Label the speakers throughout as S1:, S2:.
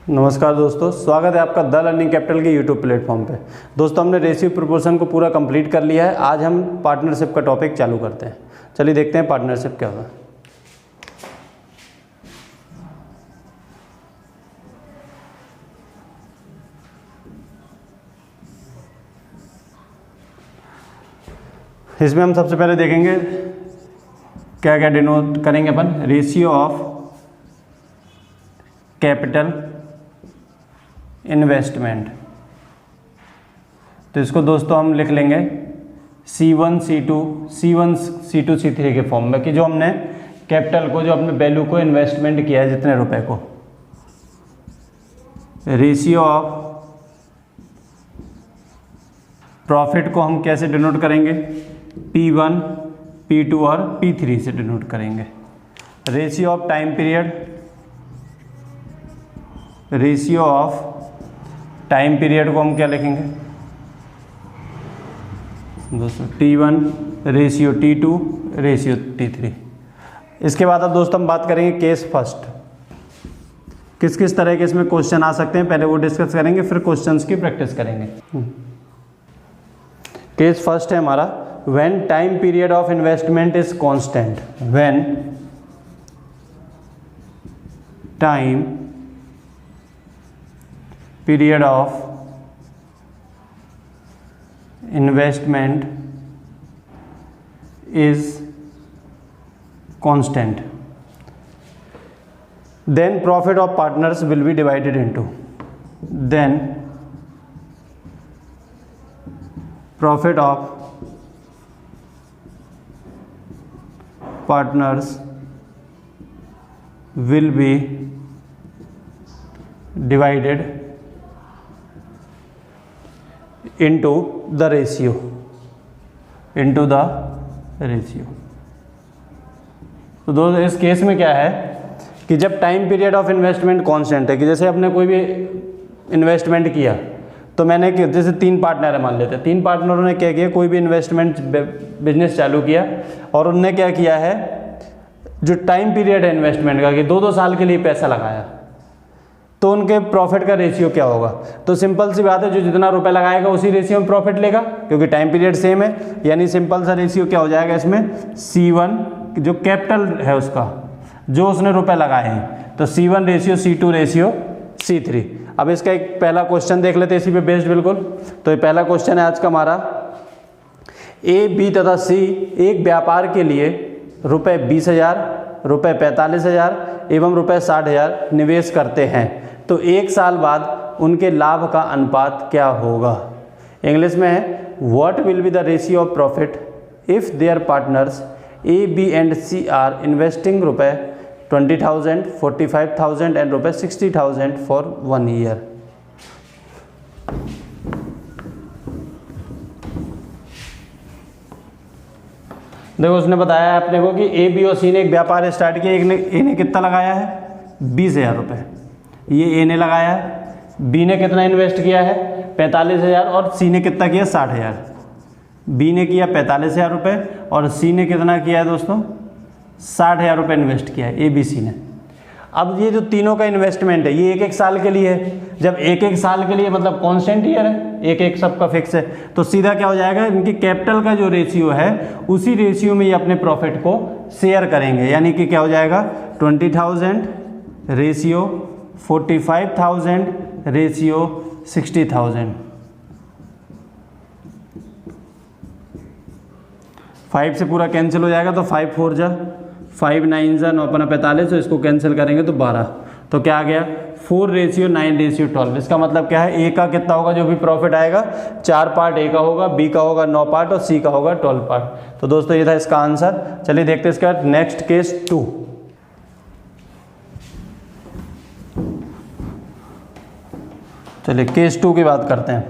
S1: नमस्कार दोस्तों, स्वागत है आपका द लर्निंग कैपिटल के यूट्यूब प्लेटफॉर्म पे। दोस्तों, हमने रेशियो प्रोपोर्शन को पूरा कंप्लीट कर लिया है। आज हम पार्टनरशिप का टॉपिक चालू करते हैं। चलिए देखते हैं पार्टनरशिप क्या होगा। इसमें हम सबसे पहले देखेंगे क्या क्या डिनोट करेंगे अपन। रेशियो ऑफ कैपिटल इन्वेस्टमेंट, तो इसको दोस्तों हम लिख लेंगे C1 C2 C3 के फॉर्म में, कि जो हमने कैपिटल को, जो अपने वैल्यू को इन्वेस्टमेंट किया है जितने रुपए को। रेशियो ऑफ प्रॉफिट को हम कैसे डिनोट करेंगे? P1 P2 और P3 से डिनोट करेंगे। Ratio of time period, ratio of time period को हम क्या लिखेंगे दोस्तों? T1 ratio T2 ratio T3। इसके बाद अब दोस्तों हम बात करेंगे केस फर्स्ट। किस किस तरह के इसमें क्वेश्चन आ सकते हैं, पहले वो डिस्कस करेंगे, फिर क्वेश्चंस की प्रैक्टिस करेंगे। केस फर्स्ट है हमारा, when time period of investment is constant. When time period of investment is constant, then profit of partners will be divided into, then profit of partners will be divided into the ratio, तो दोस्तों इस case में क्या है कि जब time period of investment constant है, कि जैसे आपने कोई भी इन्वेस्टमेंट किया, तो मैंने जैसे 3 पार्टनर है मान लेते हैं, 3 पार्टनरों ने क्या किया, कोई भी इन्वेस्टमेंट बिजनेस चालू किया, और उनने क्या किया है, जो टाइम पीरियड है इन्वेस्टमेंट का, कि 2-2 साल के लिए पैसा लगाया, तो उनके प्रॉफिट का रेशियो क्या होगा? तो सिंपल सी बात है, जो जितना रुपए लगाएगा उसी रेशियो में प्रॉफिट लेगा, क्योंकि टाइम पीरियड सेम है। यानी सिंपल सा रेशियो क्या हो जाएगा इसमें? C1 जो कैपिटल है उसका, जो उसने रुपए लगाए हैं, तो C1 ratio C2 ratio C3। अब इसका एक पहला क्वेश्चन देख लेते हैं इसी पे बेस्ड बिल्कुल। तो ये पहला क्वेश्चन है आज का हमारा। A, B तथा C एक व्यापार के लिए रुपये 20,000, रुपये 45,000 एवं रुपये 60,000 निवेश करते हैं, तो 1 साल बाद उनके लाभ का अनुपात क्या होगा? इंग्लिश में है, what will be the ratio of profit if there partners A, B and C are investing रुपये 20,000, 45,000 एंड रुपये 60,000 फॉर 1 ईयर। देखो उसने बताया है अपने को कि A, B और C ने एक व्यापार स्टार्ट किया। A ने कितना लगाया है? 20,000 रुपये, ये A ने लगाया है। B ने कितना इन्वेस्ट किया है? 45,000, और C ने कितना किया? 60,000। B ने किया 45,000 रुपये और C ने कितना किया है दोस्तों? 60,000 रुपये इन्वेस्ट किया है ABC ने। अब ये जो तीनों का इन्वेस्टमेंट है, ये 1-1 साल के लिए है। जब 1-1 साल के लिए मतलब कॉन्स्टेंट ईयर है, 1-1 सबका फिक्स है, तो सीधा क्या हो जाएगा, इनकी कैपिटल का जो रेशियो है उसी रेशियो में ये अपने प्रॉफिट को शेयर करेंगे। यानी कि क्या हो जाएगा, 20,000 रेशियो 45,000 रेशियो 60,000। 5 से पूरा कैंसिल हो जाएगा, तो 5 4 जा 5 9 जा 9 अपना 45, तो इसको कैंसिल करेंगे तो 12। तो क्या आ गया? 4 रेशियो 9 रेशियो 12। इसका मतलब क्या है, A का कितना होगा जो भी प्रॉफिट आएगा? 4 पार्ट A का होगा, B का होगा 9 पार्ट और C का होगा 12 पार्ट। तो दोस्तों ये था इसका आंसर। चलिए देखते हैं इसका नेक्स्ट केस 2। चलिए केस 2 की बात करते हैं।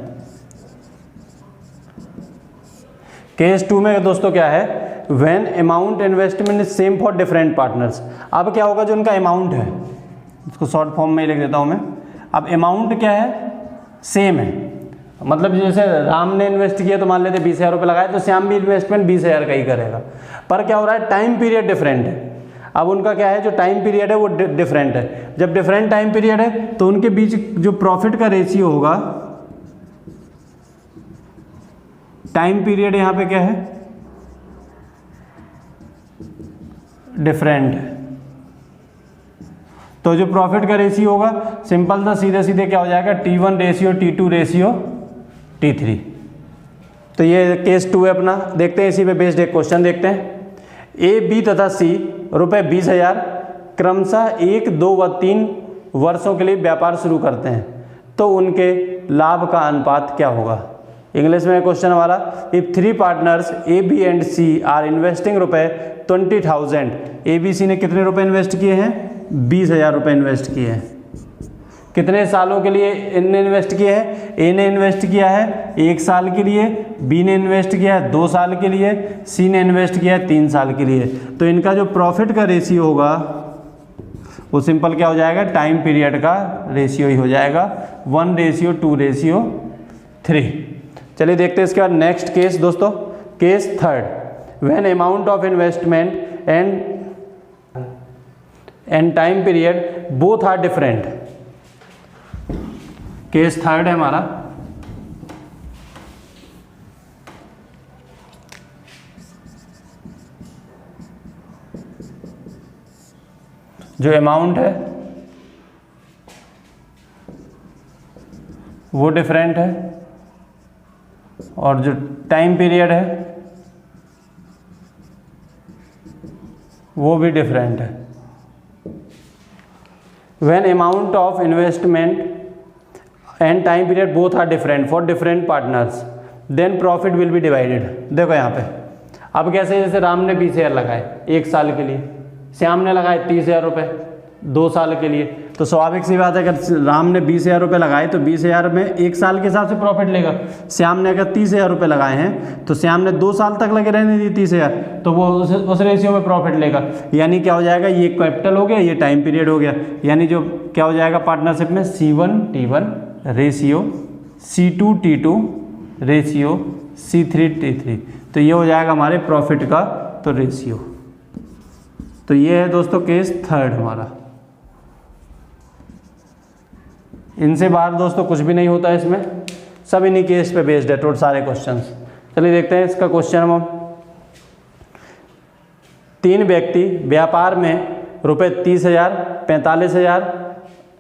S1: केस 2 में दोस्तों क्या है, when amount investment is same for different partners. अब क्या होगा, जो उनका अमाउंट है, इसको शॉर्ट फॉर्म में ही लिख देता हूं मैं। अब अमाउंट क्या है? सेम है। मतलब जैसे राम ने इन्वेस्ट किया तो मान लेते 20,000 रुपये लगाए, तो श्याम भी इन्वेस्टमेंट 20,000 का ही करेगा। पर क्या हो रहा है, टाइम पीरियड डिफरेंट है। अब उनका क्या है, जो टाइम पीरियड है वो डिफरेंट है। जब डिफरेंट टाइम पीरियड है तो उनके बीच जो प्रॉफिट का रेशियो होगा, टाइम पीरियड यहाँ पे क्या है, डिफरेंट। तो जो प्रॉफिट का रेशियो होगा सिंपल सा सीधे सीधे क्या हो जाएगा, T1 ratio T2 ratio T3। तो ये केस 2 है अपना। देखते हैं इसी पे बेस्ड एक क्वेश्चन देखते हैं। ए, बी तथा सी रुपये 20,000 क्रमशः 1, 2 व 3 वर्षों के लिए व्यापार शुरू करते हैं, तो उनके लाभ का अनुपात क्या होगा। इंग्लिश में क्वेश्चन हमारा, if 3 partners A, B and C are investing रुपये 20,000, ए, बी, सी ने कितने रुपए इन्वेस्ट किए हैं, 20,000 रुपये इन्वेस्ट किए हैं। कितने सालों के लिए इनने इन्वेस्ट किए हैं, ए ने इन्वेस्ट किया है 1 साल के लिए, बी ने इन्वेस्ट किया है 2 साल के लिए, सी ने इन्वेस्ट किया है 3 साल के लिए। तो इनका जो प्रॉफिट का रेशियो होगा वो सिंपल क्या हो जाएगा, टाइम पीरियड का रेशियो ही हो जाएगा, 1:2:3। चलिए देखते हैं इसके बाद नेक्स्ट केस दोस्तों, case 3, when amount of investment and time period both are different. Case 3 है हमारा। जो अमाउंट है वो डिफरेंट है और जो टाइम पीरियड है वो भी डिफरेंट है। When amount of investment and time period both are different for different partners, then profit will be divided। देखो यहाँ पे अब कैसे, जैसे राम ने 20,000 लगाए 1 साल के लिए, श्याम ने लगाए 30,000 रुपये 2 साल के लिए। तो स्वाभाविक सी बात है, अगर राम ने 20,000 रुपये लगाए तो 20,000 में 1 साल के हिसाब से प्रॉफिट लेगा। श्याम ने अगर 30,000 रुपये लगाए हैं तो श्याम ने 2 साल तक लगे रहने दी 30,000, तो वो उस रेशियो में प्रॉफिट लेगा। यानी क्या हो जाएगा, ये कैपिटल हो गया, ये टाइम पीरियड हो गया। यानी जो क्या हो जाएगा पार्टनरशिप में, C1T1 ratio C2T2 ratio C3T3। तो ये हो जाएगा हमारे प्रॉफिट का तो रेशियो। तो ये है दोस्तों केस 3 हमारा। इनसे बाहर दोस्तों कुछ भी नहीं होता है इसमें, सब इन्हीं केस पे बेस्ड है टोटल सारे क्वेश्चंस। चलिए देखते हैं इसका क्वेश्चन हम। 3 व्यक्ति व्यापार में रुपये 30,000, 45,000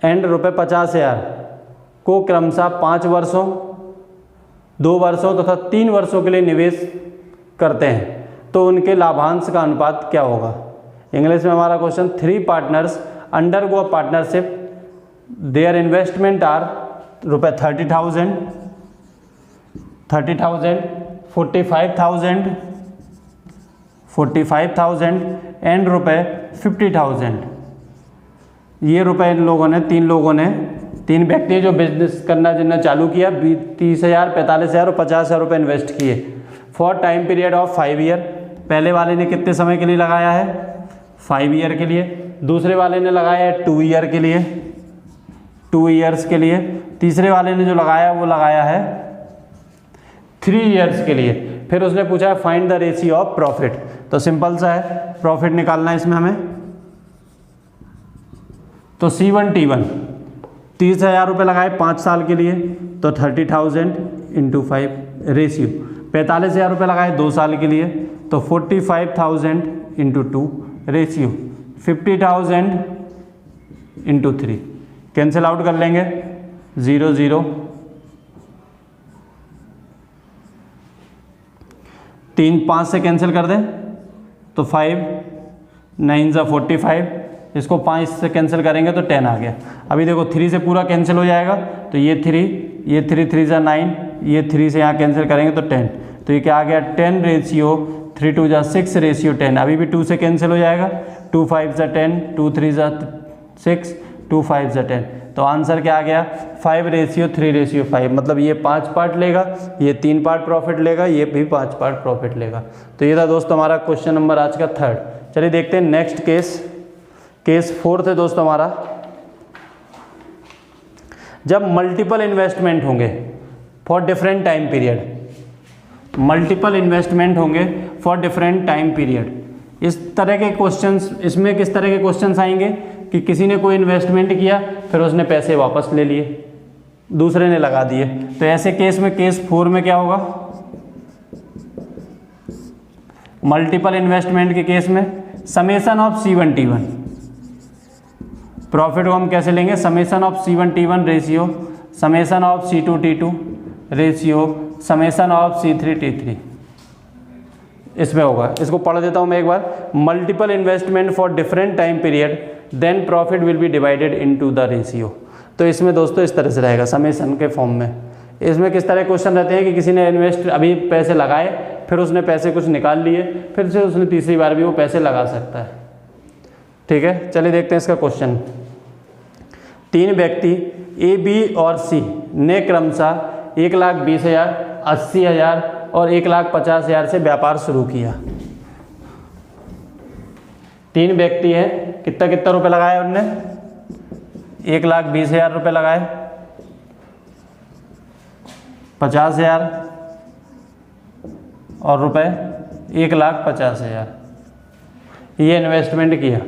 S1: एंड रुपये 50,000 को क्रमशः 5 वर्षों, 2 वर्षों तथा 3 वर्षों के लिए निवेश करते हैं, तो उनके लाभांश का अनुपात क्या होगा। इंग्लिश में हमारा question, 3 partners undergo a partnership, their investment are रुपये 30,000, 45,000 एंड रुपये 50,000। ये रुपये इन लोगों ने, 3 लोगों ने, 3 व्यक्ति जो बिजनेस करना जिन्होंने चालू किया, 30,000, 45,000 और 50,000 रुपये इन्वेस्ट किए for time period of 5 year. पहले वाले ने कितने समय के लिए लगाया है, 5 ईयर के लिए। दूसरे वाले ने लगाया है 2 ईयर के लिए, 2 ईयर्स के लिए। तीसरे वाले ने जो लगाया वो लगाया है 3 ईयर्स के लिए। फिर उसने पूछा है find the ratio of profit. तो सिंपल सा है, प्रॉफिट निकालना है इसमें हमें। तो C1T1 30,000 रुपये लगाए 5 साल के लिए, तो 30,000 × 5 रेशियो। 45,000 रुपये लगाए 2 साल के लिए, तो 45,000 × 2 रेशियो। 50,000 × 3 कैंसिल आउट कर लेंगे, 0 0। 3 5 से कैंसिल कर दें तो 5 9 × 45, इसको 5 से कैंसिल करेंगे तो 10 आ गया। अभी देखो 3 से पूरा कैंसिल हो जाएगा, तो ये 3 3 × 9, ये 3 से यहाँ कैंसिल करेंगे तो 10। तो ये क्या आ गया, 10 रेशियो 3 2 × 6 रेशियो 10। अभी भी 2 से कैंसिल हो जाएगा, 2 5 × 10, 2 3 × 6, 2 5 × 10। तो आंसर क्या आ गया, 5 रेशियो 3 रेशियो 5। मतलब ये 5 पार्ट लेगा, ये 3 पार्ट प्रॉफिट लेगा, ये भी 5 पार्ट प्रॉफिट लेगा। तो ये था दोस्तों हमारा क्वेश्चन नंबर आज का 3। चलिए देखते हैं नेक्स्ट केस, केस 4 है दोस्तों हमारा। जब मल्टीपल इन्वेस्टमेंट होंगे for different time period, multiple investment होंगे फॉर डिफरेंट टाइम पीरियड, इस तरह के क्वेश्चंस, इसमें किस तरह के क्वेश्चंस आएंगे कि किसी ने कोई इन्वेस्टमेंट किया, फिर उसने पैसे वापस ले लिए, दूसरे ने लगा दिए। तो ऐसे केस में केस 4 में क्या होगा, मल्टीपल इन्वेस्टमेंट के केस में summation of C1 T1, profit को हम कैसे लेंगे, summation of C1 T1 ratio summation of C2 T2 ratio summation of C3 T3, इसमें होगा। इसको पढ़ देता हूं मैं एक बार। Multiple investment for different time period, then profit will be divided into the ratio. तो इसमें दोस्तों इस तरह से रहेगा समेशन के फॉर्म में। इसमें किस तरह क्वेश्चन रहते हैं कि किसी ने अभी पैसे लगाए, फिर उसने पैसे कुछ निकाल लिए, फिर से उसने तीसरी बार भी वो पैसे लगा सकता है। ठीक है, चलिए देखते हैं इसका क्वेश्चन। 3 व्यक्ति A, B और C ने क्रमशः 1,20,000, 80,000 और 1,50,000 से व्यापार शुरू किया। 3 व्यक्ति हैं, कितना रुपए लगाए उनने, 1,20,000 रुपये लगाए, 50,000 और रुपए 1,50,000, ये इन्वेस्टमेंट किया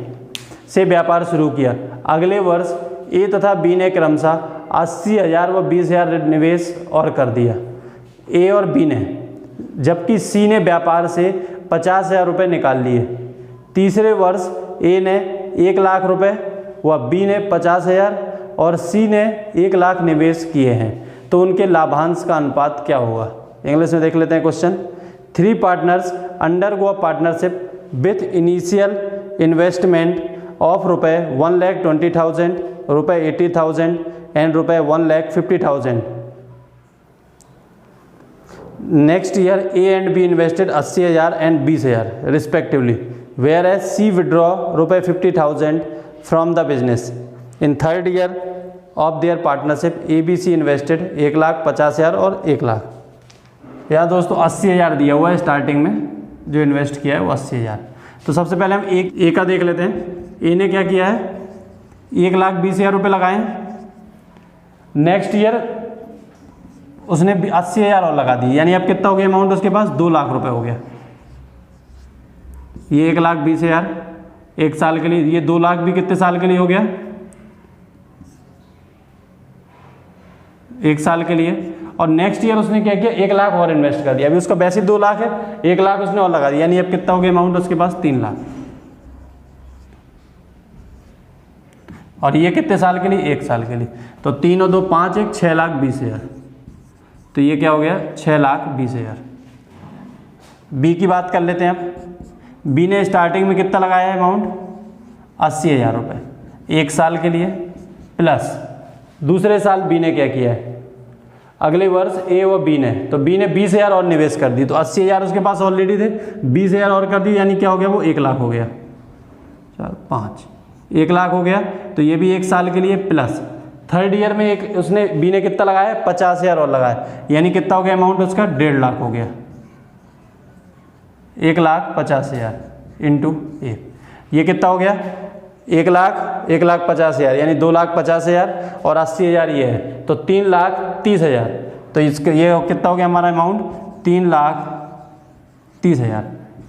S1: से व्यापार शुरू किया। अगले वर्ष ए तथा बी ने क्रमशः 80,000 व 20,000 निवेश और कर दिया, ए और बी ने, जबकि सी ने व्यापार से 50,000 रुपये निकाल लिए। तीसरे वर्ष ए ने 1,00,000 रुपये व बी ने 50,000 और सी ने 1,00,000 निवेश किए हैं, तो उनके लाभांश का अनुपात क्या होगा। इंग्लिश में देख लेते हैं question. 3 partners undergo a partnership with initial investment of रुपये 1,20,000, रुपये 80,000 एंड रुपये 1,50,000। Next year A and B invested 80,000 and 20,000 respectively, whereas C withdraw रुपये 50,000 from the business. In third year of their partnership A B C invested 1,50,000 और 1,00,000। यहाँ दोस्तों 80,000 दिया हुआ है स्टार्टिंग में, जो इन्वेस्ट किया है वो 80,000। तो सबसे पहले हम ए का देख लेते हैं। ए ने क्या किया है, 1,20,000 रुपये लगाए। नेक्स्ट ईयर उसने 80,000 और लगा दी, यानी अब कितना हो गया अमाउंट उसके पास, 2,00,000 रुपये हो गया। ये 1,20,000 1 साल के लिए, ये 2,00,000 भी कितने साल के लिए हो गया, 1 साल के लिए। और नेक्स्ट ईयर उसने क्या किया, 1,00,000 और इन्वेस्ट कर दिया। अभी उसका वैसे 2,00,000 है, 1,00,000 उसने और लगा दिया, यानी अब कितना हो गया अमाउंट उसके पास, 3,00,000। और ये कितने साल के लिए, 1 साल के लिए। तो 3 और 2 5, 1 6,20,000। तो ये क्या हो गया, 6,20,000। बी की बात कर लेते हैं अब। बी ने स्टार्टिंग में कितना लगाया है अमाउंट, 80,000 रुपये 1 साल के लिए, प्लस दूसरे साल बी ने क्या किया है, अगले वर्ष ए व बी ने, तो बी ने 20,000 और निवेश कर दी। तो 80,000 उसके पास ऑलरेडी थे, 20,000 और कर दी, यानी क्या हो गया, वो 1,00,000 हो गया। 4 5 1,00,000 हो गया। तो ये भी 1 साल के लिए, प्लस थर्ड ईयर में एक उसने बी ने कितना लगाया, 50,000 और लगाया, यानी कितना हो गया अमाउंट उसका, 1,50,000 हो गया। 1,50,000 इंटू 1, ये कितना हो गया, 1,50,000 यानी 2,50,000 और 80,000 ये है, तो 3,30,000। तो इसका ये कितना हो गया हमारा अमाउंट, 3,30,000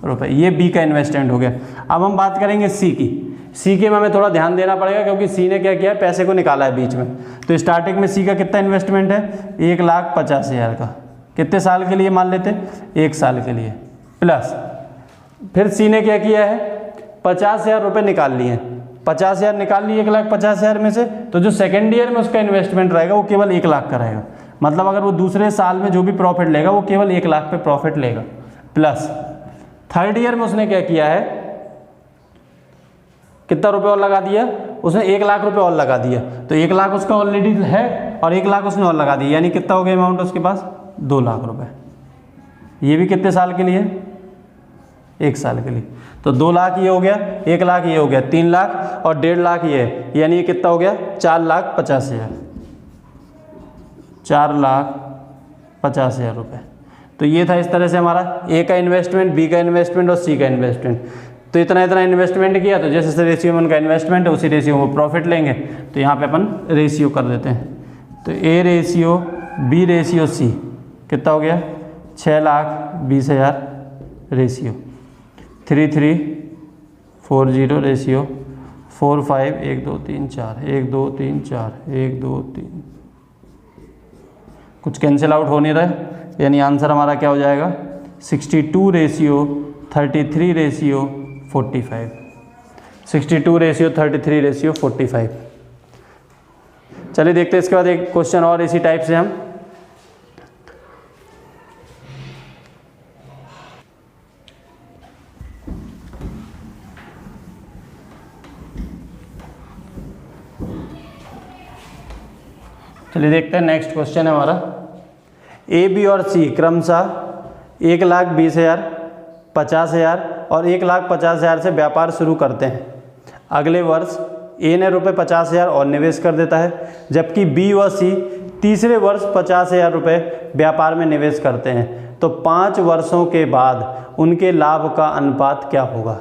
S1: रुपये। ये बी का इन्वेस्टमेंट हो गया। अब हम बात करेंगे सी की। सी के में हमें थोड़ा ध्यान देना पड़ेगा, क्योंकि सी ने क्या किया, पैसे को निकाला है बीच में। तो स्टार्टिंग में सी का कितना इन्वेस्टमेंट है, 1,50,000 का, कितने साल के लिए मान लेते, 1 साल के लिए, प्लस फिर सी ने क्या किया है, 50,000 रुपये निकाल लिए। 50,000 निकाल लिए 1,50,000 में से, तो जो सेकेंड ईयर में उसका इन्वेस्टमेंट रहेगा वो केवल 1,00,000 का रहेगा। मतलब अगर वो दूसरे साल में जो भी प्रॉफिट लेगा वो केवल 1,00,000 पे प्रॉफिट लेगा। प्लस थर्ड ईयर में उसने क्या किया है, कितना रुपए और लगा दिया, उसने 1,00,000 रुपये और लगा दिया। तो 1,00,000 उसका ऑलरेडी है और 1,00,000 उसने और लगा दिया, यानी कितना हो गया अमाउंट उसके पास, 2,00,000 रुपये। ये भी कितने साल के लिए, 1 साल के लिए। तो 2,00,000 ये हो गया, 1,00,000 ये हो गया, 3,00,000 और 1,50,000 ये है, यानी ये कितना हो गया, 4,50,000, 4,50,000 रुपये। तो ये था इस तरह से हमारा ए का इन्वेस्टमेंट, बी का इन्वेस्टमेंट और सी का इन्वेस्टमेंट। तो इतना इन्वेस्टमेंट किया, तो जैसे रेशियो में उनका इन्वेस्टमेंट है उसी रेशियो में वो प्रॉफिट लेंगे। तो यहाँ पे अपन रेशियो कर देते हैं। तो A ratio B ratio C कितना हो गया, 6,20,000 रेशियो 3:3 40 रेशियो 4 5 1 2 3 4 1 2 3 4 1 2 3, कुछ कैंसिल आउट हो नहीं रहा है, यानी आंसर हमारा क्या हो जाएगा 62 रेशियो 33 रेशियो 45, 62 रेशियो 33 रेशियो 45। चलिए देखते हैं इसके बाद एक क्वेश्चन और इसी टाइप से हम। चलिए देखते हैं नेक्स्ट क्वेश्चन है हमारा। ए बी और सी क्रमशः 1,20,000, 50,000 और 1,50,000 से व्यापार शुरू करते हैं। अगले वर्ष ए ने रुपये 50,000 और निवेश कर देता है, जबकि बी व सी तीसरे वर्ष 50,000 रुपये व्यापार में निवेश करते हैं। तो 5 वर्षों के बाद उनके लाभ का अनुपात क्या होगा।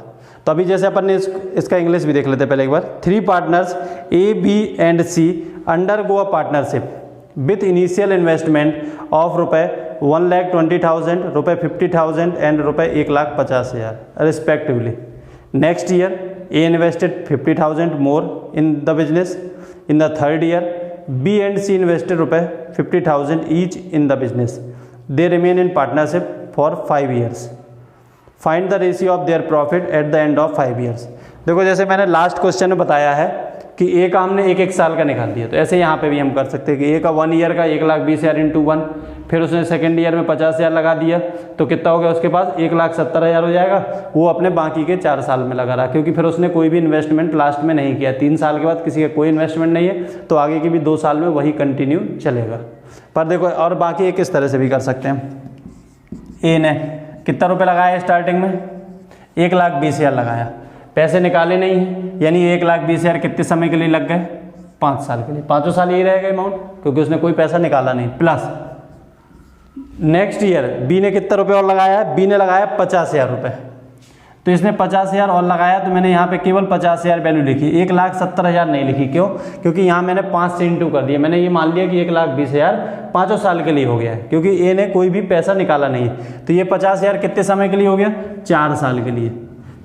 S1: तो अभी जैसे अपन ने इसका इंग्लिश भी देख लेते हैं पहले एक बार। 3 partners A B and C undergo a partnership with initial investment of रुपये 1,20,000, रुपये 50,000 एंड रुपये 1,50,000 respectively. Next year A invested 50,000 more in the business. In the third year, B and C invested रुपये 50,000 each in the business. They remain in partnership for 5 years. Find the ratio of their profit at the end of 5 years. देखो जैसे मैंने last question में बताया है कि ए का हमने 1-1 साल का निकाल दिया, तो ऐसे यहाँ पे भी हम कर सकते हैं कि ए का 1 ईयर का 1,20,000 इंटू 1, फिर उसने सेकेंड ईयर में 50,000 लगा दिया, तो कितना हो गया उसके पास 1,70,000 हो जाएगा। वो अपने बाकी के 4 साल में लगा रहा, क्योंकि फिर उसने कोई भी इन्वेस्टमेंट लास्ट में नहीं किया। 3 साल के बाद किसी का कोई इन्वेस्टमेंट नहीं है, तो आगे के भी 2 साल में वही कंटिन्यू चलेगा। पर देखो और बाकी एक इस तरह से भी कर सकते हैं। ए ने कितना रुपये लगाया स्टार्टिंग में, 1,20,000 लगाया, पैसे निकाले नहीं हैं, यानी 1,20,000 कितने समय के लिए लग गए, 5 साल के लिए। 5 साल यही रहेगा अमाउंट, क्योंकि उसने कोई पैसा निकाला नहीं। प्लस नेक्स्ट ईयर बी ने कितना रुपये और लगाया है, बी ने लगाया 50,000 रुपये, तो इसने 50,000 और लगाया, तो मैंने यहाँ पे केवल 50,000 वैल्यू लिखी, 1,70,000 नहीं लिखी। क्यों? क्योंकि यहाँ मैंने 5 से इंटू कर दिया। मैंने ये मान लिया कि 1,20,000 5 साल के लिए हो गया है, क्योंकि ए ने कोई भी पैसा निकाला नहीं है। तो ये 50,000 कितने समय के लिए हो गया, 4 साल के लिए।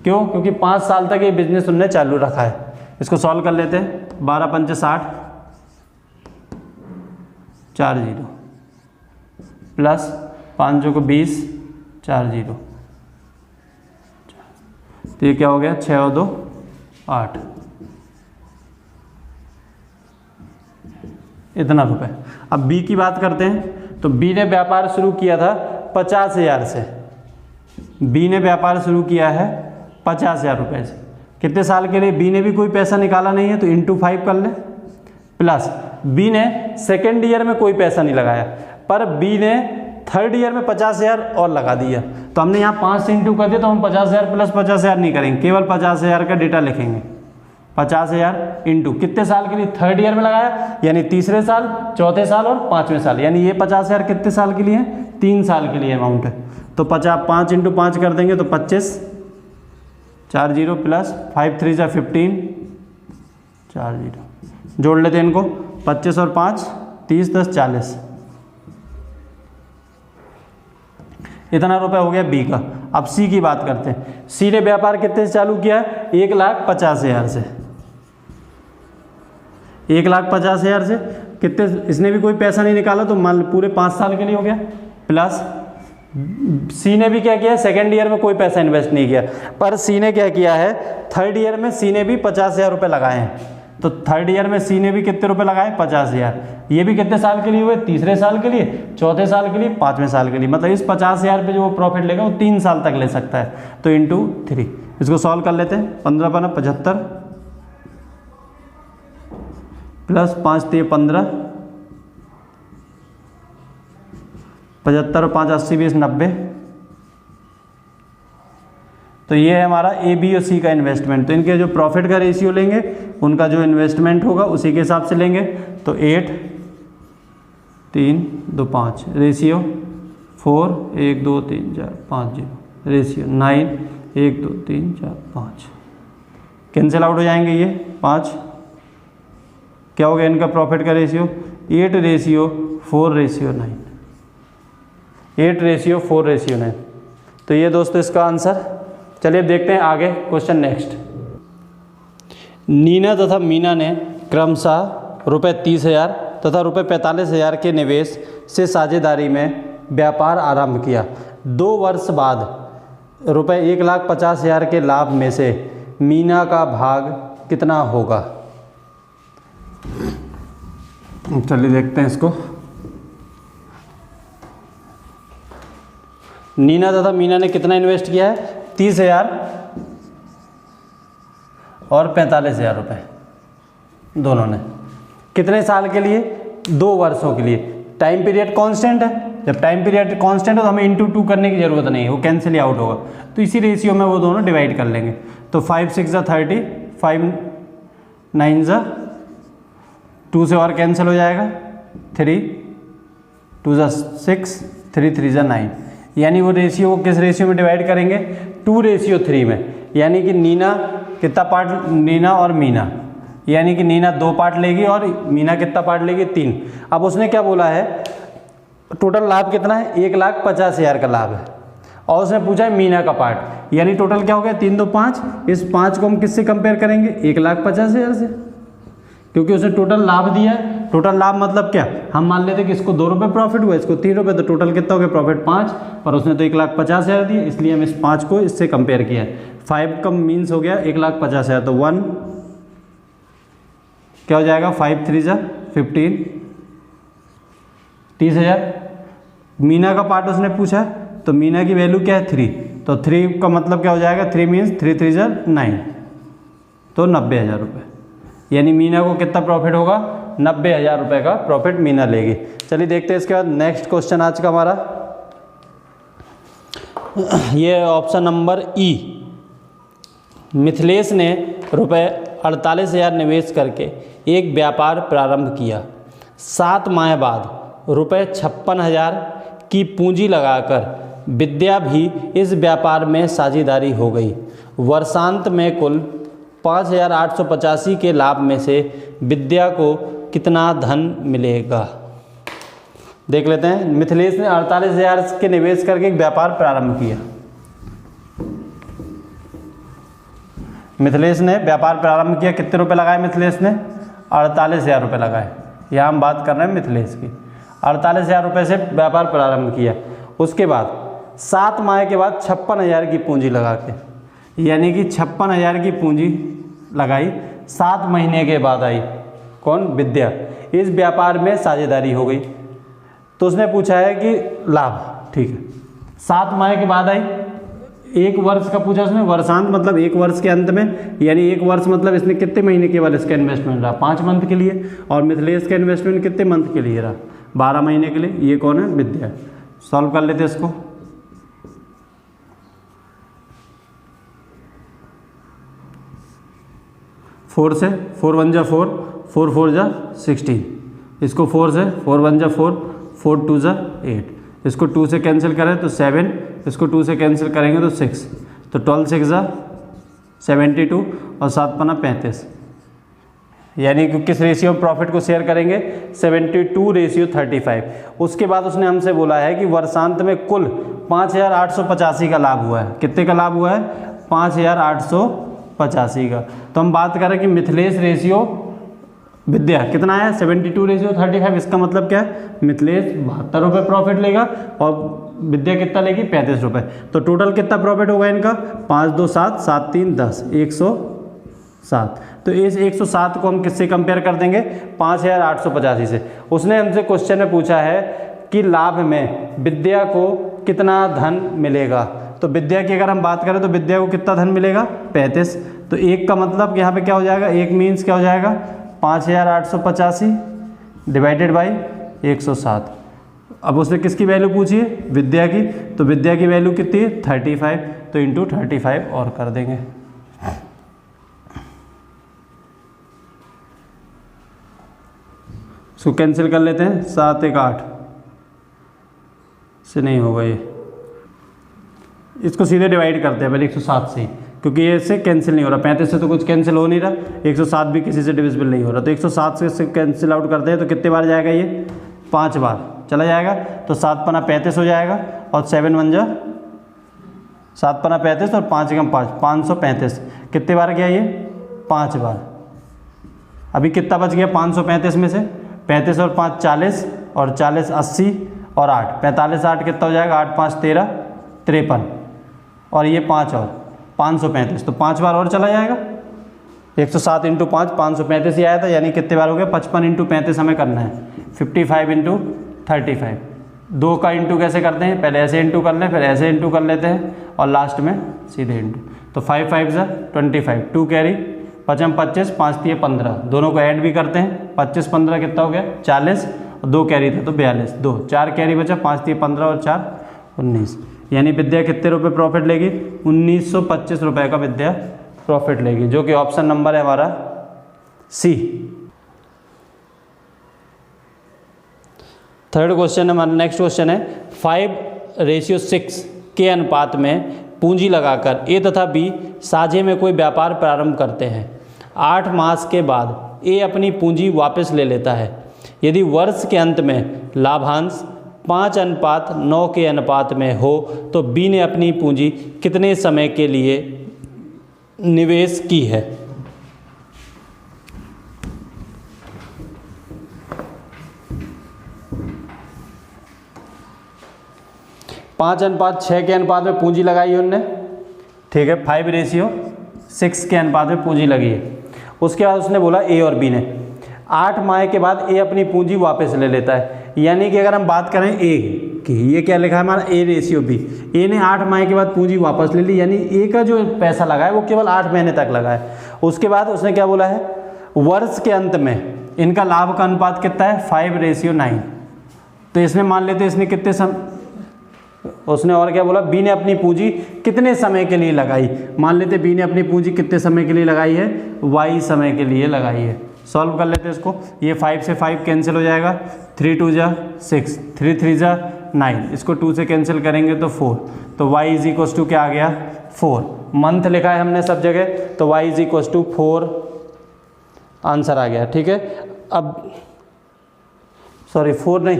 S1: क्यों? क्योंकि 5 साल तक ये बिजनेस उन्होंने चालू रखा है। इसको सॉल्व कर लेते हैं। 12 पंच 60, 4 0 प्लस 5 को 20, 4 0, तो ये क्या हो गया, 6 और 2 8, इतना रुपए। अब बी की बात करते हैं, तो बी ने व्यापार शुरू किया था 50,000 से। बी ने व्यापार शुरू किया है 50,000 रुपये से। कितने साल के लिए, बी ने भी कोई पैसा निकाला नहीं है, तो इंटू 5 कर ले। प्लस बी ने सेकेंड ईयर में कोई पैसा नहीं लगाया, पर बी ने थर्ड ईयर में 50,000 और लगा दिया, तो हमने यहाँ 5 से इंटू कर दिया, तो हम 50,000 प्लस 50,000 नहीं करेंगे, केवल 50,000 का डेटा लिखेंगे। 50,000 इंटू कितने साल के लिए, थर्ड ईयर में लगाया, यानी तीसरे साल, चौथे साल और 5वें साल, यानी ये 50,000 कितने साल के लिए है, 3 साल के लिए अमाउंट है। तो 5 इंटू 5 कर देंगे तो 25, 4 0 प्लस 5 3 जा 15, 4 0, जोड़ लेते हैं इनको, 25 और 5 30 10 40, इतना रुपए हो गया बी का। अब सी की बात करते हैं। सी ने व्यापार कितने से चालू किया, 1,50,000 से। 1,50,000 से कितने, इसने भी कोई पैसा नहीं निकाला, तो मान पूरे 5 साल के लिए हो गया। प्लस सी ने भी क्या किया, सेकेंड ईयर में कोई पैसा इन्वेस्ट नहीं किया, पर सी ने क्या किया है, थर्ड ईयर में सी ने भी 50,000 रुपये लगाए हैं। तो थर्ड ईयर में सी ने भी कितने रुपए लगाए, 50,000। ये भी कितने साल के लिए हुए, तीसरे साल के लिए, चौथे साल के लिए, 5वें साल के लिए। मतलब इस 50,000 पे जो वो प्रॉफिट लेगा वो 3 साल तक ले सकता है, तो इंटू 3। इसको सॉल्व कर लेते हैं। 15 × 75 प्लस 5 3 15, 75 और 5 80 20 90। तो ये है हमारा ए बी और सी का इन्वेस्टमेंट। तो इनके जो प्रॉफिट का रेशियो लेंगे, उनका जो इन्वेस्टमेंट होगा उसी के हिसाब से लेंगे। तो 8 3 2 5 रेशियो 4 1 2 3 4 5 0 रेशियो 9 1 2 3 4 5, कैंसिल आउट हो जाएंगे ये 5। क्या हो गया इनका प्रॉफिट का ratio, 8 ratio 4 ratio 9, 8 ratio 4 ratio 9। तो ये दोस्तों इसका आंसर। चलिए देखते हैं आगे क्वेश्चन नेक्स्ट। नीना तथा मीना ने क्रमशः रुपये 30,000 तथा रुपये 45,000 के निवेश से साझेदारी में व्यापार आरंभ किया। 2 वर्ष बाद रुपये 1,50,000 के लाभ में से मीना का भाग कितना होगा? चलिए देखते हैं इसको। नीना तथा मीना ने कितना इन्वेस्ट किया है? 30,000 और 45,000 रुपये, दोनों ने। कितने साल के लिए? 2 वर्षों के लिए। टाइम पीरियड कांस्टेंट है। जब टाइम पीरियड कांस्टेंट हो तो हमें इंटू 2 करने की ज़रूरत नहीं है, वो कैंसिल ही आउट होगा। तो इसी रेशियो में वो दोनों डिवाइड कर लेंगे। तो 5 6 ज़ा 30, 5 9 ज़ा 2 से और कैंसिल हो जाएगा, 3 2 ज़ा 6, 3 3 ज़ा 9। यानी वो रेशियो वो किस रेशियो में डिवाइड करेंगे? 2:3 में। यानी कि नीना कितना पार्ट? नीना और मीना, यानी कि नीना 2 पार्ट लेगी और मीना कितना पार्ट लेगी? 3। अब उसने क्या बोला है? टोटल लाभ कितना है? 1,50,000 का लाभ है। और उसने पूछा है मीना का पार्ट, यानी टोटल क्या हो गया? 3 2 5। इस 5 को हम किससे कंपेयर करेंगे? 1,50,000 से, क्योंकि उसने टोटल लाभ दिया है। टोटल लाभ मतलब क्या? हम मान लेते कि इसको 2 रुपये प्रॉफिट हुआ, इसको 3 रुपये, तो टोटल कितना हो गया? प्रॉफिट 5। पर उसने तो 1,50,000 दिए, इसलिए हम इस 5 को इससे कंपेयर किया है। 5 का मीन्स हो गया 1,50,000, तो 1 क्या हो जाएगा? 5 3 ज़ा 15, 30,000। मीना का पार्ट उसने पूछा है, तो मीना की वैल्यू क्या है? 3। तो 3 का मतलब क्या हो जाएगा? 3 मीन्स 3 3 ज़ा 9, तो 90,000 रुपये। यानी मीना को कितना प्रॉफिट होगा? 90,000 रुपये का प्रॉफिट मीना लेगी। चलिए देखते हैं इसके बाद नेक्स्ट क्वेश्चन आज का हमारा, ये ऑप्शन नंबर ई। मिथिलेश ने रुपये 48,000 निवेश करके एक व्यापार प्रारंभ किया। 7 माह बाद रुपये 56,000 की पूंजी लगाकर विद्या भी इस व्यापार में साझेदारी हो गई। वर्षांत में कुल 5,885 के लाभ में से विद्या को कितना धन मिलेगा? देख लेते हैं। मिथिलेश ने 48,000 के निवेश करके एक व्यापार प्रारंभ किया। मिथिलेश ने व्यापार प्रारंभ किया, कितने रुपए लगाए मिथिलेश ने? 48,000 रुपये लगाए। यहाँ हम बात कर रहे हैं मिथिलेश की। 48,000 रुपये से व्यापार प्रारंभ किया। उसके बाद 7 माह के बाद 56,000 की पूंजी लगा के, यानी कि 56,000 की पूंजी लगाई। 7 महीने के बाद आई कौन? विद्या। इस व्यापार में साझेदारी हो गई। तो उसने पूछा है कि लाभ, ठीक है। 7 माह के बाद आई, 1 वर्ष का पूछा उसने। वर्षांत मतलब 1 वर्ष के अंत में, यानी 1 वर्ष मतलब इसने कितने महीने केवल इसका इन्वेस्टमेंट रहा? 5 मंथ के लिए। और मिथिलेश का इन्वेस्टमेंट कितने मंथ के लिए रहा? 12 महीने के लिए। ये कौन है? विद्या। सॉल्व कर लेते इसको। फोर से 4 1 जा 4, 4 4 जा 16। इसको 4 से 4 1 जा 4, 4 2 जा 8। इसको 2 से कैंसिल करें तो 7, इसको 2 से कैंसिल करेंगे तो 6, तो 12 6 जा 72 और 7 पना 35। यानी कि किस रेशियो में प्रॉफिट को शेयर करेंगे? 72:35। उसके बाद उसने हमसे बोला है कि वर्षांत में कुल 5,885 का लाभ हुआ है। कितने का लाभ हुआ है? 5,885 का। तो हम बात करें कि मिथिलेश रेशियो विद्या कितना है? 72:35। इसका मतलब क्या है? मिथिलेश 72 रुपये प्रॉफिट लेगा और विद्या कितना लेगी? 35 रुपये। तो टोटल कितना प्रॉफिट होगा इनका? 5 2 7 7 3 10, 107। तो इस 107 को हम किससे कंपेयर कर देंगे? 5,885 से। उसने हमसे क्वेश्चन में पूछा है कि लाभ में विद्या को कितना धन मिलेगा। तो विद्या की अगर हम बात करें तो विद्या को कितना धन मिलेगा? 35। तो 1 का मतलब यहाँ पे क्या हो जाएगा? 1 मीन्स क्या हो जाएगा? 5,885 डिवाइडेड बाई 107। अब उसने किसकी वैल्यू पूछी है? विद्या की। तो विद्या की वैल्यू कितनी है? 35। तो इंटू 35 और कर देंगे। इसको कैंसिल कर लेते हैं। 7 1 8 से नहीं होगा ये। इसको सीधे डिवाइड करते हैं पहले 107 से ही, क्योंकि ये इससे कैंसिल नहीं हो रहा। 35 से तो कुछ कैंसिल हो नहीं रहा, 107 भी किसी से डिविजिबल नहीं हो रहा। तो 107 से कैंसिल आउट करते हैं तो कितने बार जाएगा ये? 5 बार चला जाएगा। तो 7 पना 35 हो जाएगा और 7 1 जा 7 पना 35 और 5 एकम 5, 535। कितने बार गया ये? 5 बार। अभी कितना बच गया 535 में से, 35 और 5 40, और 40 80, और 8 45 8 कितना हो जाएगा, 8 5 13 53, और ये 5 और 535, तो 5 बार और चला जाएगा। 107 इंटू 5 535 ही आया था, यानी कितने बार हो गया, 55 इंटू 35 हमें करना है, 55 इंटू 35। 2 का इंटू कैसे करते हैं, पहले ऐसे इंटू कर लें, फिर ऐसे इंटू कर लेते हैं, और लास्ट में सीधे इंटू। तो 5 5 ज़ा 25, 2 कैरी, 5 25, 5 3 15, दोनों को ऐड भी करते हैं, 25 15 कितना हो गया 40, और 2 कैरी था तो 42, 2 4 कैरी बचा, 5 3 15 और 4 19, यानी विद्या कितने रुपए प्रॉफिट लेगी, 1925 रुपये का विद्या प्रॉफिट लेगी, जो कि ऑप्शन नंबर है हमारा सी। थर्ड क्वेश्चन हमारा, नेक्स्ट क्वेश्चन है 5:6 के अनुपात में पूंजी लगाकर ए तथा बी साझे में कोई व्यापार प्रारंभ करते हैं। 8 मास के बाद ए अपनी पूंजी वापस ले लेता है। यदि वर्ष के अंत में लाभांश 5:9 के अनुपात में हो तो बी ने अपनी पूंजी कितने समय के लिए निवेश की है। 5:6 के अनुपात में पूंजी लगाई है उनने, ठीक है, 5:6 के अनुपात में पूंजी लगी है। उसके बाद उसने बोला ए और बी ने 8 माह के बाद ए अपनी पूंजी वापस ले लेता है, यानी कि अगर हम बात करें ए की, ये क्या लिखा है हमारा A/B, ए ने 8 माह के बाद पूंजी वापस ले ली, यानी ए का जो पैसा लगा है वो केवल 8 महीने तक लगा है। उसके बाद उसने क्या बोला है, वर्ष के अंत में इनका लाभ का अनुपात कितना है 5:9, तो इसमें मान लेते हैं इसने कितने उसने और क्या बोला, बी ने अपनी पूंजी कितने समय के लिए लगाई, मान लेते बी ने अपनी पूंजी कितने समय के लिए लगाई है, y समय के लिए लगाई है। सॉल्व कर लेते हैं इसको, ये 5 से 5 कैंसिल हो जाएगा, 3 2 जा 6, 3 3 जा 9, इसको 2 से कैंसिल करेंगे तो 4, तो y इज इक्वल टू क्या आ गया 4। मंथ लिखा है हमने सब जगह, तो y is equal to 4 answer आ गया, ठीक है। अब सॉरी 4 नहीं,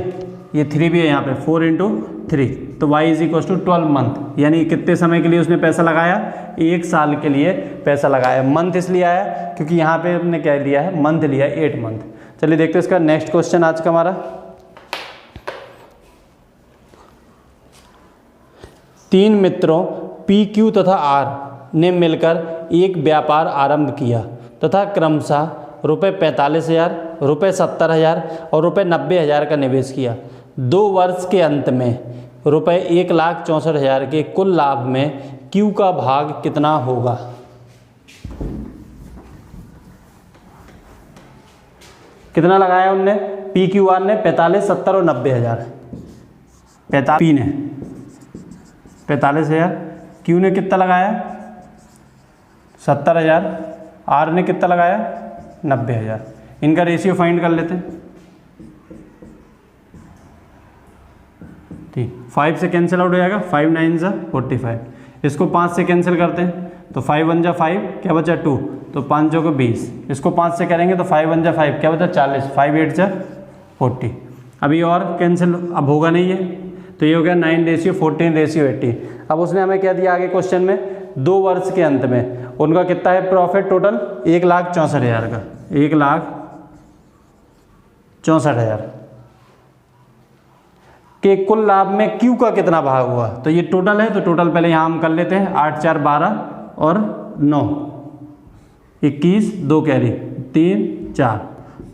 S1: ये 3 भी है यहाँ पे, 4 इंटू 3, तो y is equal to 12 month, यानी कितने समय के लिए उसने पैसा लगाया, 1 साल के लिए पैसा लगाया। मंथ इसलिए आया क्योंकि यहाँ पे हमने क्या लिया है, मंथ लिया है, 8 मंथ। चलिए देखते हैं इसका नेक्स्ट क्वेश्चन आज का हमारा। 3 मित्रों पी, क्यू तथा आर ने मिलकर एक व्यापार आरंभ किया तथा क्रमशः रुपये 45,000, रुपये 70,000 और रुपये 90,000 का निवेश किया। 2 वर्ष के अंत में रुपये 1,64,000 के कुल लाभ में क्यू का भाग कितना होगा। कितना लगाया उनने, पी क्यू आर ने 45, 70 और 90,000। पी ने 45,000, क्यू ने कितना लगाया 70,000, आर ने कितना लगाया 90,000। इनका रेशियो फाइंड कर लेते हैं। ठीक, 5 से कैंसिल आउट हो जाएगा, 5 9 जा 45, इसको 5 से कैंसिल करते हैं तो 5 1 जा 5, क्या बचा 2, तो 5 जो को 20, इसको 5 से करेंगे तो 5 1 जा 5, क्या बचा 40, 5 8 जा 40। अभी और कैंसिल अब होगा नहीं है, तो ये हो गया 9:14:18। अब उसने हमें क्या दिया आगे क्वेश्चन में, 2 वर्ष के अंत में उनका कितना है प्रॉफिट टोटल, 1,64,000 का, 1,64,000 के कुल लाभ में क्यू का कितना भाग हुआ। तो ये टोटल है, तो टोटल पहले यहाँ हम कर लेते हैं, 8 4 12 और 9 21, 2 कैरी 3 4,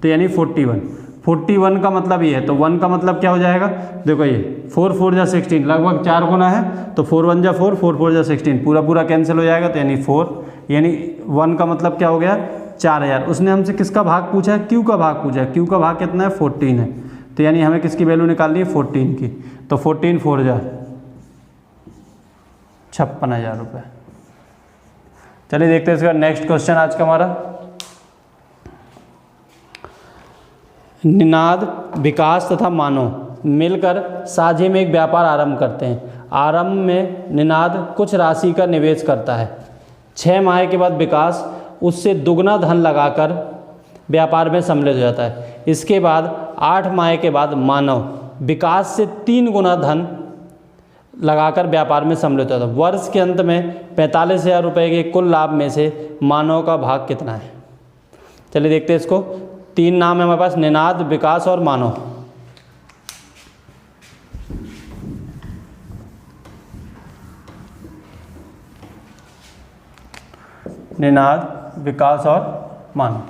S1: तो यानी 41 का मतलब ये है, तो 1 का मतलब क्या हो जाएगा, देखो ये 4 4 जा 16, लगभग 4 गुना है, तो 4 1 जा 4, 4 4 जा 16, पूरा पूरा कैंसिल हो जाएगा, तो यानी 4, यानी 1 का मतलब क्या हो गया 4,000। उसने हमसे किसका भाग पूछा है, क्यू का भाग पूछा है, क्यू का भाग कितना है 14 है, तो यानी हमें किसकी वैल्यू निकालनी है 14 की, तो 14 4 जा 56,000 रुपये। चलिए देखते हैं इसका नेक्स्ट क्वेश्चन आज का हमारा। निनाद, विकास तथा मानव मिलकर साझे में एक व्यापार आरंभ करते हैं। आरंभ में निनाद कुछ राशि का निवेश करता है। 6 माह के बाद विकास उससे दुगना धन लगाकर व्यापार में सम्मिलित हो जाता है। इसके बाद 8 माह के बाद मानव विकास से 3 गुना धन लगाकर व्यापार में सम्मिलित होता है। वर्ष के अंत में 45,000 रुपये के कुल लाभ में से मानव का भाग कितना है। चलिए देखते हैं इसको। 3 नाम है हमारे पास, निनाद, विकास और मानव। निनाद, विकास और मानव।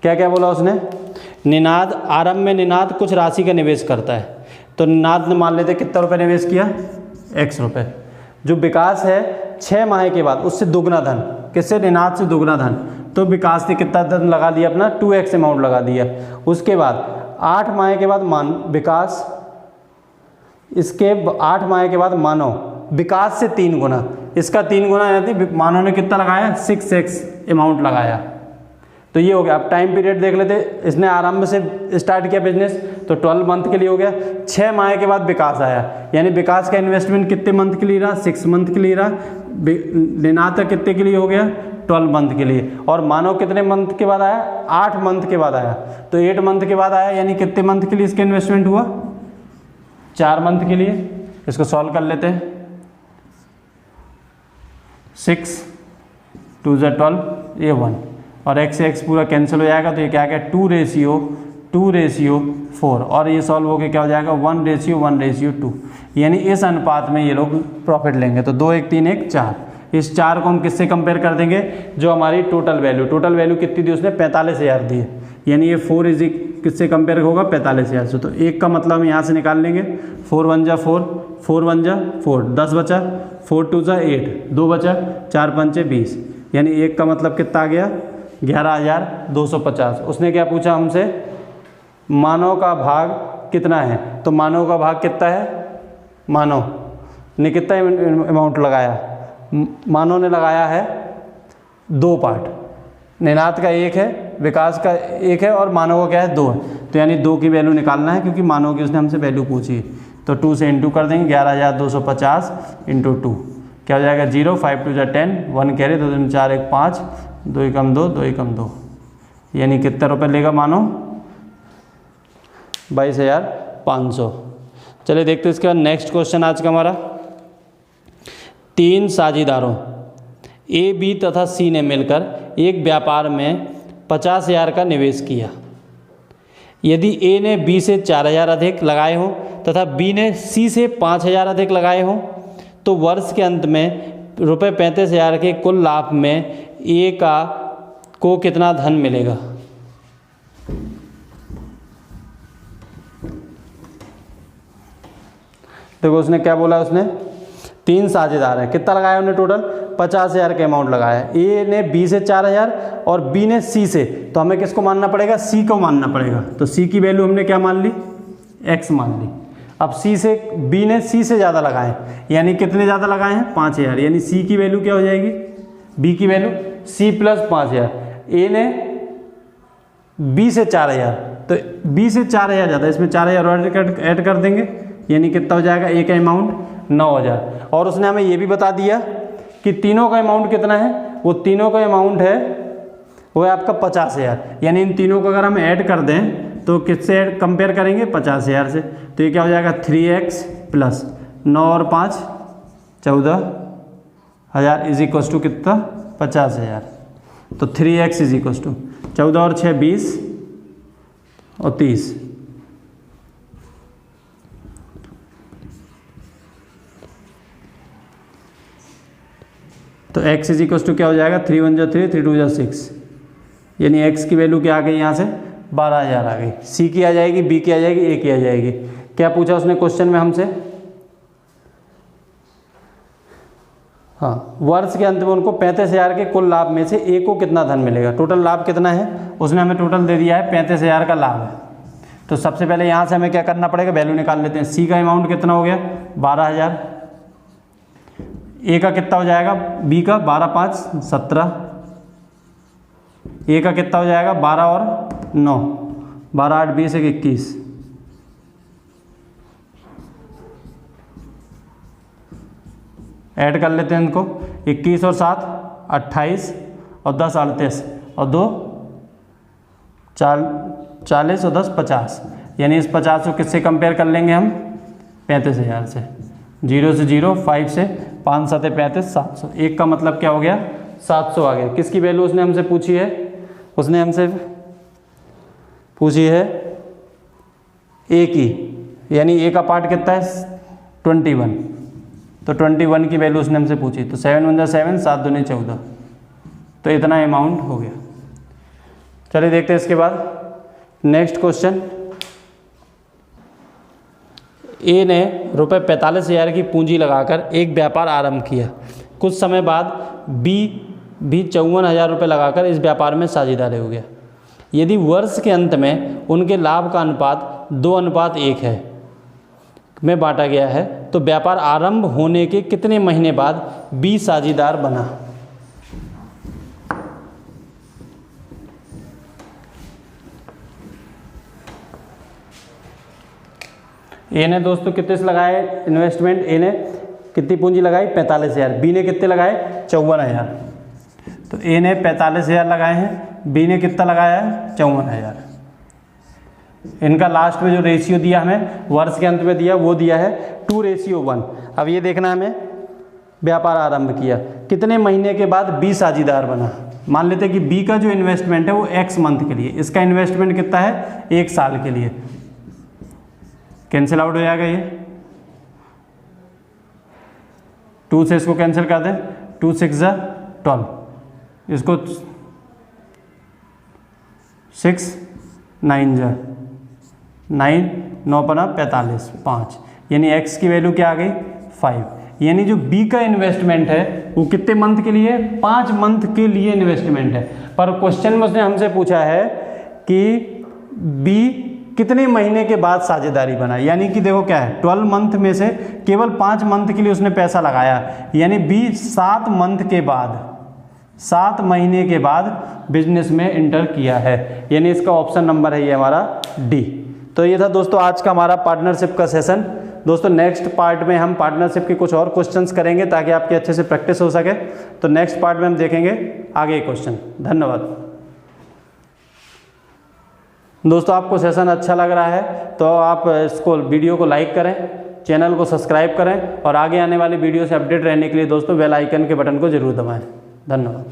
S1: क्या क्या बोला उसने? निनाद, आरंभ में निनाद कुछ राशि का निवेश करता है, तो निनाद ने मान लेते कितना रुपए निवेश किया, x रुपए। जो विकास है 6 माह के बाद उससे दुगना धन, किससे? निनाद से दुगना धन, तो विकास ने कितना धन लगा दिया अपना, 2x अमाउंट लगा दिया। उसके बाद 8 माह के बाद विकास, इसके 8 माह के बाद मानव, विकास से 3 गुना, इसका 3 गुना, यानी मानव ने कितना लगाया, 6x अमाउंट लगाया। तो ये हो गया। अब टाइम पीरियड देख लेते, इसने आरंभ से स्टार्ट किया बिजनेस, तो 12 मंथ के लिए हो गया। 6 माह के बाद विकास आया, यानी विकास का इन्वेस्टमेंट कितने मंथ के लिए रहा, 6 मंथ के लिए रहा। निनाद का कितने के लिए हो गया, 12 मंथ के लिए। और मानव कितने मंथ के बाद आया, 8 मंथ के बाद आया, तो 8 मंथ के बाद आया, यानी कितने मंथ के लिए इसका इन्वेस्टमेंट हुआ, 4 मंथ के लिए। इसको सॉल्व कर लेते हैं। 6 2 × 12, ये 1, और x से x पूरा कैंसिल हो जाएगा, तो ये क्या आ गया, 2:4, और ये सॉल्व होकर क्या हो जाएगा, 1:1:2, यानी इस अनुपात में ये लोग प्रॉफिट लेंगे। तो 2 1 3 1 4, इस 4 को हम किससे कंपेयर कर देंगे, जो हमारी टोटल वैल्यू कितनी दी उसने, 45,000 दी है, यानी ये 4 किससे कंपेयर होगा, 45,000 से। तो 1 का मतलब हम यहाँ से निकाल लेंगे, 4 1 जा 4, 4 1 जा 4, 10 बचा, 4 2 जा 8, 2 बचा, 4 5 20, यानी 1 का मतलब कितना आ गया, 11,250। उसने क्या पूछा हमसे, मानव का भाग कितना है, तो मानव का भाग कितना है, मानव ने कितना अमाउंट लगाया, मानव ने लगाया है 2 पार्ट, निनाद का 1 है, विकास का 1 है, और मानव का क्या है, 2 है। तो यानी 2 की वैल्यू निकालना है, क्योंकि मानव की उसने हमसे वैल्यू पूछी है। तो 2 से इंटू कर देंगे, 11,250 इंटू 2 क्या हो जाएगा, 0, 5 2 × 10, 1 कैरी, 2 3 4 1 5, 2 एकम 2, 2 एकम 2, यानी कितना रुपये लेगा मानो, 22,500। चलिए देखते हैं इसके बाद नेक्स्ट क्वेश्चन आज का हमारा। 3 साझेदारों ए, बी तथा सी ने मिलकर एक व्यापार में 50,000 का निवेश किया। यदि ए ने बी से 4,000 अधिक लगाए हों तथा बी ने सी से 5,000 अधिक लगाए हों, तो वर्ष के अंत में रुपये 35,000 के कुल लाभ में ए को कितना धन मिलेगा। देखो उसने क्या बोला, उसने 3 साझेदार हैं, कितना लगाया उन्हें, टोटल 50,000 का अमाउंट लगाया है। ए ने बी से 4,000 और बी ने सी से, तो हमें किसको मानना पड़ेगा, सी को मानना पड़ेगा। तो सी की वैल्यू हमने क्या मान ली, x मान ली। अब सी से, बी ने सी से ज़्यादा लगाए, यानी कितने ज़्यादा लगाए हैं, 5,000, यानी सी की वैल्यू क्या हो जाएगी, बी की वैल्यू सी प्लस 5,000। ए ने बी से 4,000, तो बी से 4,000 ज़्यादा, इसमें 4,000 ऐड कर देंगे, यानी कितना हो जाएगा, ए का अमाउंट 9,000। और उसने हमें ये भी बता दिया कि तीनों का अमाउंट कितना है, वो तीनों का अमाउंट है वो है आपका 50,000, यानी इन तीनों को अगर हम ऐड कर दें तो किससे कंपेयर करेंगे, 50,000 से। तो ये क्या हो जाएगा, 3x प्लस 9 और 5 14,000 इज इक्वल टू कितना, 50,000। तो 3x इज इक्वल टू 14 और 6 20 और 30, तो x इज इक्वल टू क्या हो जाएगा, 3 1 3 3 2 6, यानी x की वैल्यू क्या आ गई, यहाँ से 12,000 आ गई। सी की आ जाएगी, बी की आ जाएगी, ए की आ जाएगी। क्या पूछा उसने क्वेश्चन में हमसे, हाँ, वर्ष के अंत में उनको 35,000 के कुल लाभ में से ए को कितना धन मिलेगा। टोटल लाभ कितना है, उसने हमें टोटल दे दिया है 35,000 का लाभ है। तो सबसे पहले यहाँ से हमें क्या करना पड़ेगा, वैल्यू निकाल लेते हैं। सी का अमाउंट कितना हो गया, 12,000, ए का कितना हो जाएगा, बी का 12 5 17, ए का कितना हो जाएगा 12 और 9, 12 8 20 1 21, ऐड कर लेते हैं इनको, 21 और 7 28 और 10 38 और 2 40 और 10 50, यानी इस 50 को किससे कंपेयर कर लेंगे हम, 35,000 से। 0 से 0, 5 से 5 7 35 700, एक का मतलब क्या हो गया, 700 आ गया। किसकी वैल्यू उसने हमसे पूछी है, उसने हमसे पूछी है ए की, यानी ए का पार्ट कितना है 21, तो 21 की वैल्यू उसने हमसे पूछी, तो 7 × 7 7 दूनी 14, तो इतना अमाउंट हो गया। चलिए देखते हैं इसके बाद नेक्स्ट क्वेश्चन। ए ने रुपये 45,000 की पूंजी लगाकर एक व्यापार आरंभ किया। कुछ समय बाद बी भी 54,000 रुपये लगाकर इस व्यापार में साझेदार हो गया। यदि वर्ष के अंत में उनके लाभ का अनुपात 2:1 है में बांटा गया है, तो व्यापार आरंभ होने के कितने महीने बाद बी साझेदार बना? ए ने दोस्तों कितने से लगाए इन्वेस्टमेंट? ए ने कितनी पूंजी लगाई 45,000, बी ने कितने लगाए 54,000। तो ए ने 45,000 लगाए हैं, बी ने कितना लगाया है 54,000। इनका लास्ट में जो रेशियो दिया हमें वर्ष के अंत में दिया वो दिया है 2:1। अब ये देखना हमें व्यापार आरंभ किया, कितने महीने के बाद बी साझेदार बना। मान लेते हैं कि बी का जो इन्वेस्टमेंट है वो x मंथ के लिए, इसका इन्वेस्टमेंट कितना है 1 साल के लिए। कैंसिल आउट हो जाएगा ये, 2 से इसको कैंसिल कर दें, 2 × 6 = 12, इसको 6 9 × 9 9 × 45 5, यानी x की वैल्यू क्या आ गई 5। यानी जो b का इन्वेस्टमेंट है वो कितने मंथ के लिए? 5 मंथ के लिए इन्वेस्टमेंट है। पर क्वेश्चन में उसने हमसे पूछा है कि b कितने महीने के बाद साझेदारी बना, यानी कि देखो क्या है 12 मंथ में से केवल 5 मंथ के लिए उसने पैसा लगाया, यानी बी 7 मंथ के बाद 7 महीने के बाद बिजनेस में इंटर किया है, यानी इसका ऑप्शन नंबर है ये हमारा डी। तो ये था दोस्तों आज का हमारा पार्टनरशिप का सेशन। दोस्तों नेक्स्ट पार्ट में हम पार्टनरशिप के कुछ और क्वेश्चंस करेंगे ताकि आपकी अच्छे से प्रैक्टिस हो सके। तो नेक्स्ट पार्ट में हम देखेंगे आगे क्वेश्चन। धन्यवाद दोस्तों। आपको सेशन अच्छा लग रहा है तो आप इसको वीडियो को लाइक करें, चैनल को सब्सक्राइब करें और आगे आने वाली वीडियो से अपडेट रहने के लिए दोस्तों बेल आइकन के बटन को जरूर दबाएं। धन्यवाद।